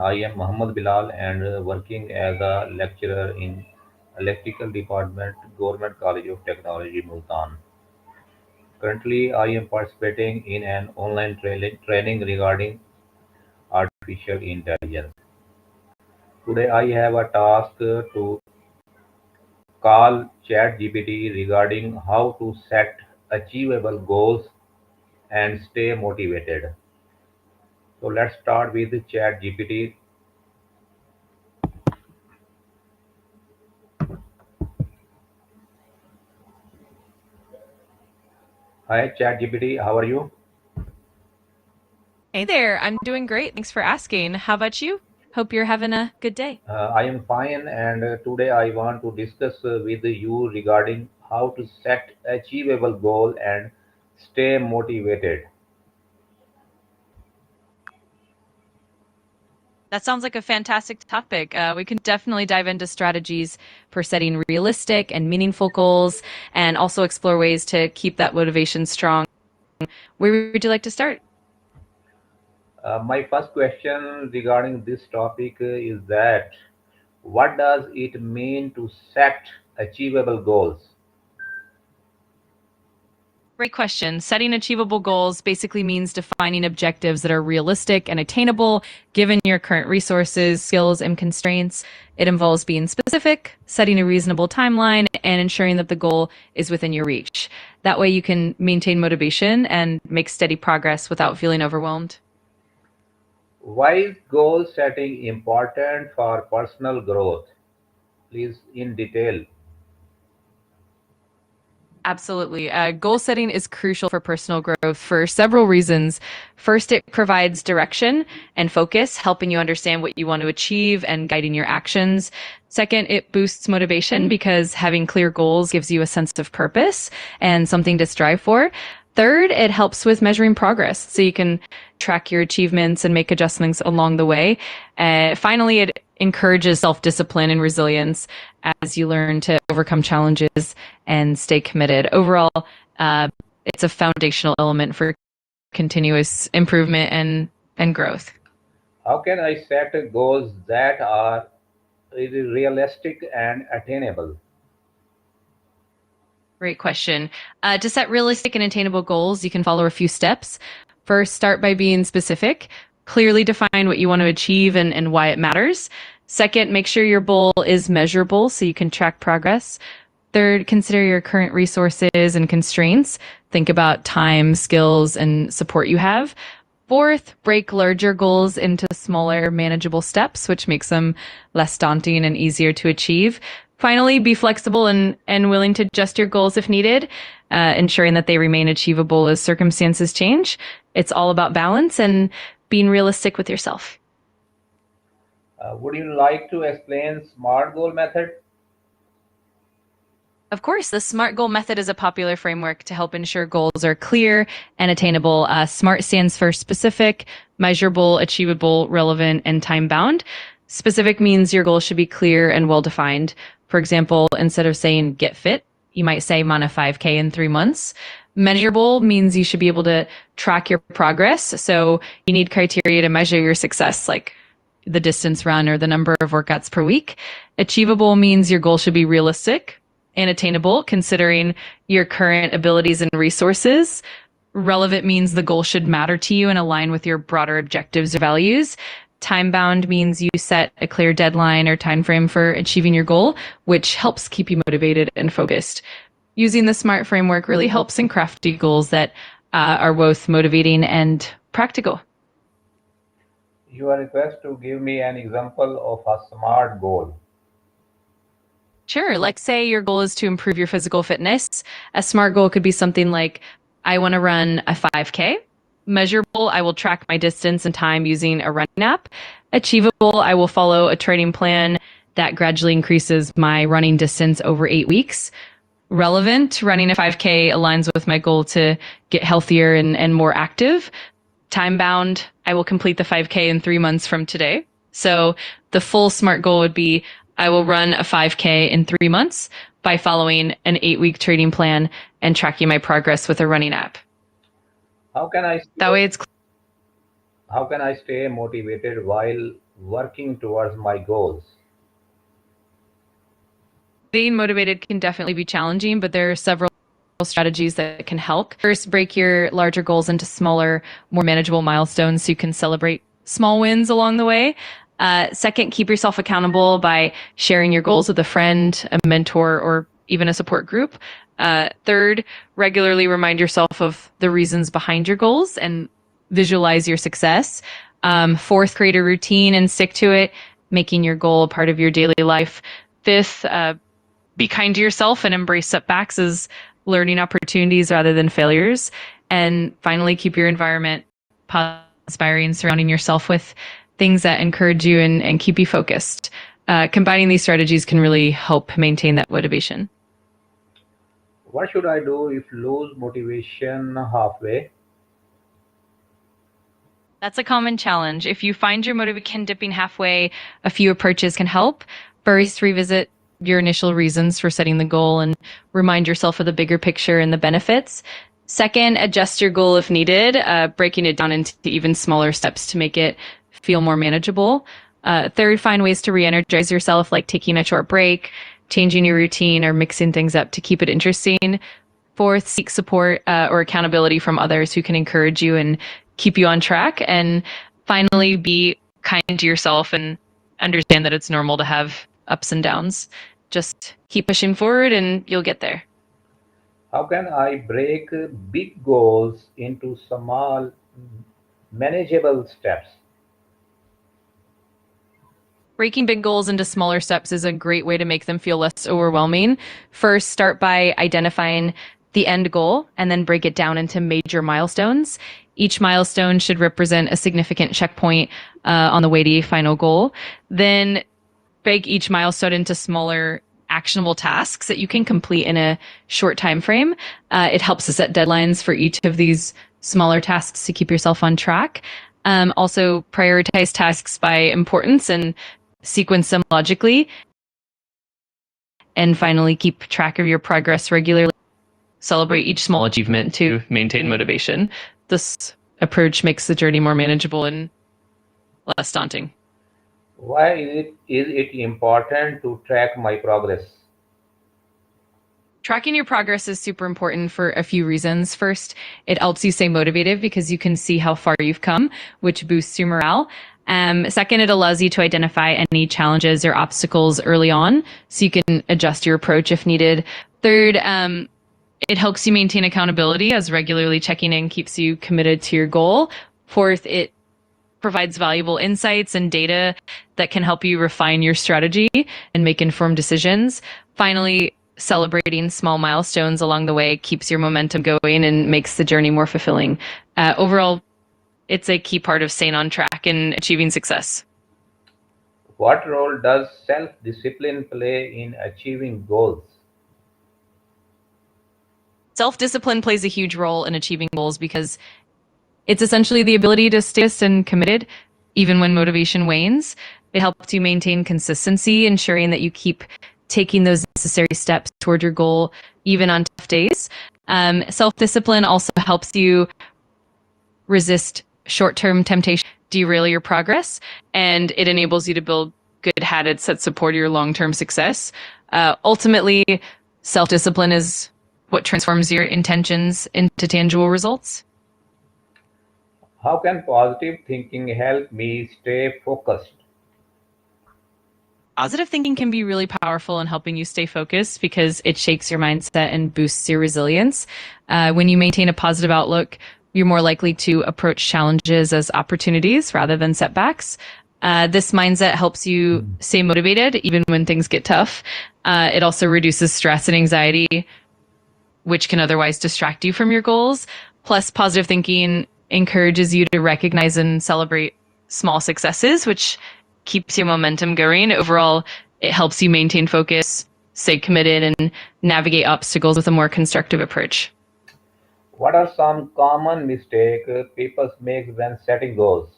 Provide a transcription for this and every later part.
I am Muhammad Bilal and working as a lecturer in Electrical Department, Government College of Technology, Multan. Currently, I am participating in an online training regarding artificial intelligence. Today, I have a task to call ChatGPT regarding how to set achievable goals and stay motivated. So let's start with ChatGPT. Hi ChatGPT, how are you? Hey there, I'm doing great. Thanks for asking. How about you? Hope you're having a good day. I am fine, and today I want to discuss with you regarding how to set achievable goal and stay motivated. That sounds like a fantastic topic. We can definitely dive into strategies for setting realistic and meaningful goals and also explore ways to keep that motivation strong. Where would you like to start? My first question regarding this topic is that what does it mean to set achievable goals? Great question. Setting achievable goals basically means defining objectives that are realistic and attainable given your current resources, skills, and constraints. It involves being specific, setting a reasonable timeline, and ensuring that the goal is within your reach. That way, you can maintain motivation and make steady progress without feeling overwhelmed. Why is goal setting important for personal growth? Please, in detail. Absolutely. Goal setting is crucial for personal growth for several reasons. First, it provides direction and focus, helping you understand what you want to achieve and guiding your actions. Second, it boosts motivation because having clear goals gives you a sense of purpose and something to strive for. Third, it helps with measuring progress so you can track your achievements and make adjustments along the way. Finally, it encourages self discipline and resilience as you learn to overcome challenges and stay committed. Overall, uh, it's a foundational element for continuous improvement and growth. How can I set goals that are realistic and attainable? Great question. To set realistic and attainable goals, you can follow a few steps. First, start by being specific. Clearly define what you want to achieve and why it matters. Second, make sure your goal is measurable so you can track progress. Third, consider your current resources and constraints. Think about time, skills, and support you have. Fourth, break larger goals into smaller, manageable steps, which makes them less daunting and easier to achieve. Finally, be flexible and willing to adjust your goals if needed, ensuring that they remain achievable as circumstances change. It's all about balance and being realistic with yourself. Would you like to explain SMART goal method? Of course, the SMART goal method is a popular framework to help ensure goals are clear and attainable. SMART stands for specific, measurable, achievable, relevant, and time bound. Specific means your goal should be clear and well defined. For example, instead of saying get fit, you might say I'm on a 5K in 3 months. Measurable means you should be able to track your progress. So you need criteria to measure your success, like the distance run or the number of workouts per week. Achievable means your goal should be realistic and attainable considering your current abilities and resources. Relevant means the goal should matter to you and align with your broader objectives or values. Time bound means you set a clear deadline or time frame for achieving your goal, which helps keep you motivated and focused. Using the SMART framework really helps in crafting goals that are both motivating and practical. You are requested to give me an example of a SMART goal. Sure. Like, say your goal is to improve your physical fitness. A SMART goal could be something like, I want to run a 5K. Measurable, I will track my distance and time using a running app. Achievable, I will follow a training plan that gradually increases my running distance over 8 weeks. Relevant, running a 5K aligns with my goal to get healthier and more active. Time bound, I will complete the 5K in 3 months from today. So the full SMART goal would be I will run a 5K in 3 months by following an 8 week training plan and tracking my progress with a running app. How can I That stay, way it's how can I stay motivated while working towards my goals. Being motivated can definitely be challenging, but there are several strategies that can help. First, break your larger goals into smaller, more manageable milestones so you can celebrate small wins along the way. Second, keep yourself accountable by sharing your goals with a friend, a mentor, or even a support group. Third, regularly remind yourself of the reasons behind your goals and visualize your success. Fourth, create a routine and stick to it, making your goal a part of your daily life. Fifth, be kind to yourself and embrace setbacks as learning opportunities rather than failures. And finally, keep your environment positive, inspiring, surrounding yourself with things that encourage you and keep you focused. Combining these strategies can really help maintain that motivation. What should I do if lose motivation halfway? That's a common challenge. If you find your motivation dipping halfway, a few approaches can help. First, revisit your initial reasons for setting the goal and remind yourself of the bigger picture and the benefits. Second, adjust your goal if needed, breaking it down into even smaller steps to make it feel more manageable. Third, find ways to re-energize yourself, like taking a short break, changing your routine, or mixing things up to keep it interesting. Fourth, seek support or accountability from others who can encourage you and keep you on track. And finally, be kind to yourself and understand that it's normal to have ups and downs. Just keep pushing forward and you'll get there. How can I break big goals into small, manageable steps? Breaking big goals into smaller steps is a great way to make them feel less overwhelming. First, start by identifying the end goal and then break it down into major milestones. Each milestone should represent a significant checkpoint on the way to your final goal. Then break each milestone into smaller actionable tasks that you can complete in a short time frame. It helps to set deadlines for each of these smaller tasks to keep yourself on track. Also, prioritize tasks by importance and sequence them logically. And finally, keep track of your progress regularly. Celebrate each small achievement to maintain motivation. This approach makes the journey more manageable and less daunting. Why is it important to track my progress? Tracking your progress is super important for a few reasons. First, it helps you stay motivated because you can see how far you've come, which boosts your morale. Second, it allows you to identify any challenges or obstacles early on so you can adjust your approach if needed. Third, it helps you maintain accountability as regularly checking in keeps you committed to your goal. Fourth, it provides valuable insights and data that can help you refine your strategy and make informed decisions. Finally, celebrating small milestones along the way keeps your momentum going and makes the journey more fulfilling. Overall, it's a key part of staying on track and achieving success. What role does self discipline play in achieving goals? Self-discipline plays a huge role in achieving goals because it's essentially the ability to stay and committed even when motivation wanes. It helps you maintain consistency, ensuring that you keep taking those necessary steps toward your goal even on tough days. Self-discipline also helps you resist short-term temptation, derail your progress, and it enables you to build good habits that support your long-term success. Ultimately, self-discipline is what transforms your intentions into tangible results. How can positive thinking help me stay focused? Positive thinking can be really powerful in helping you stay focused because it shakes your mindset and boosts your resilience. When you maintain a positive outlook, you're more likely to approach challenges as opportunities rather than setbacks. This mindset helps you stay motivated even when things get tough. It also reduces stress and anxiety, which can otherwise distract you from your goals. Plus, positive thinking encourages you to recognize and celebrate small successes, which keeps your momentum going. Overall, it helps you maintain focus, stay committed, and navigate obstacles with a more constructive approach. What are some common mistakes people make when setting goals?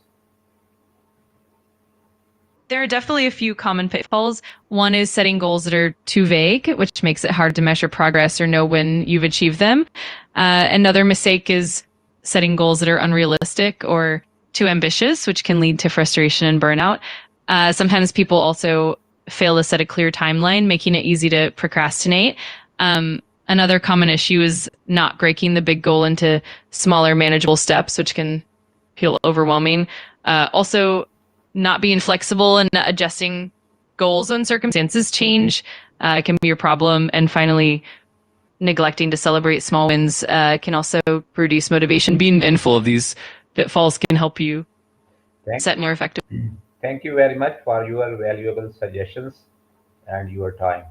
There are definitely a few common pitfalls. One is setting goals that are too vague, which makes it hard to measure progress or know when you've achieved them. Another mistake is setting goals that are unrealistic or too ambitious, which can lead to frustration and burnout. Sometimes people also fail to set a clear timeline, making it easy to procrastinate. Another common issue is not breaking the big goal into smaller, manageable steps, which can feel overwhelming. Also, not being flexible and adjusting goals when circumstances change can be a problem. And finally, neglecting to celebrate small wins can also reduce motivation. Being mindful of these pitfalls can help you Thank, set more effective. thank you very much for your valuable suggestions and your time.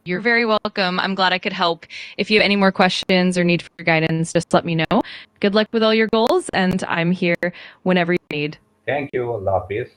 You're very welcome. I'm glad I could help. If you have any more questions or need for guidance, just let me know. Good luck with all your goals, and I'm here whenever you need. Thank you. Allah Hafiz.